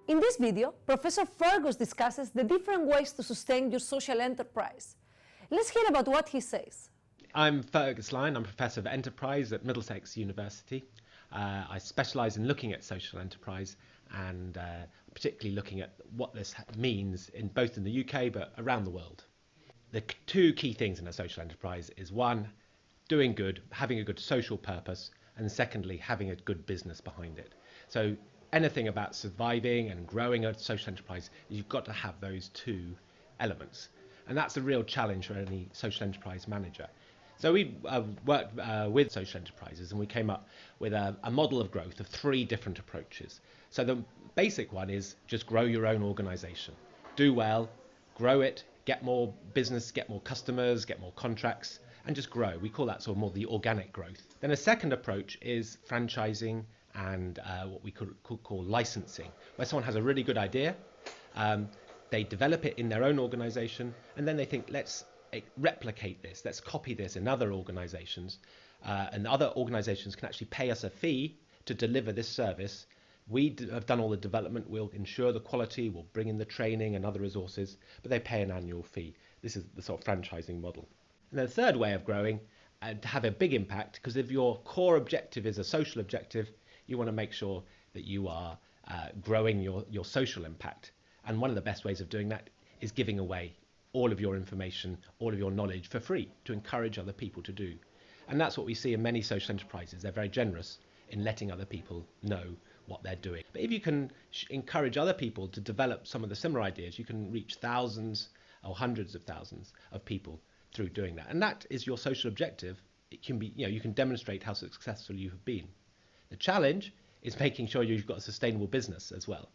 In this video, Professor Fergus discusses the different ways to sustain your social enterprise. Let's hear about what he says. I'm Fergus Lyon. I'm Professor of Enterprise at Middlesex University. I specialise in looking at social enterprise and particularly looking at what this means both in the UK but around the world. The two key things in a social enterprise is one, doing good, having a good social purpose, and secondly, having a good business behind it. So anything about surviving and growing a social enterprise, you've got to have those two elements. And that's a real challenge for any social enterprise manager. So we worked with social enterprises and we came up with a model of growth of three different approaches. So the basic one is just grow your own organization. Do well, grow it, get more business, get more customers, get more contracts, and just grow. We call that sort of more the organic growth. Then a second approach is franchising and what we could call licensing, where someone has a really good idea, they develop it in their own organization, and then they think, let's replicate this, let's copy this in other organizations, and other organizations can actually pay us a fee to deliver this service. We have done all the development, we'll ensure the quality, we'll bring in the training and other resources, but they pay an annual fee. This is the sort of franchising model. And the third way of growing, to have a big impact, because if your core objective is a social objective, you want to make sure that you are growing your social impact. And one of the best ways of doing that is giving away all of your information, all of your knowledge for free to encourage other people to do. And that's what we see in many social enterprises. They're very generous in letting other people know what they're doing. But if you can encourage other people to develop some of the similar ideas, you can reach thousands or hundreds of thousands of people through doing that. And that is your social objective. It can be, you can demonstrate how successful you have been. The challenge is making sure you've got a sustainable business as well.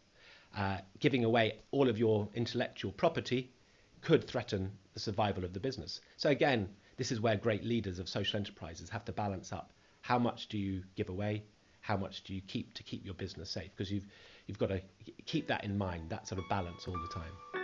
Giving away all of your intellectual property could threaten the survival of the business. So again, this is where great leaders of social enterprises have to balance up. How much do you give away? How much do you keep to keep your business safe? Because you've got to keep that in mind, that sort of balance all the time.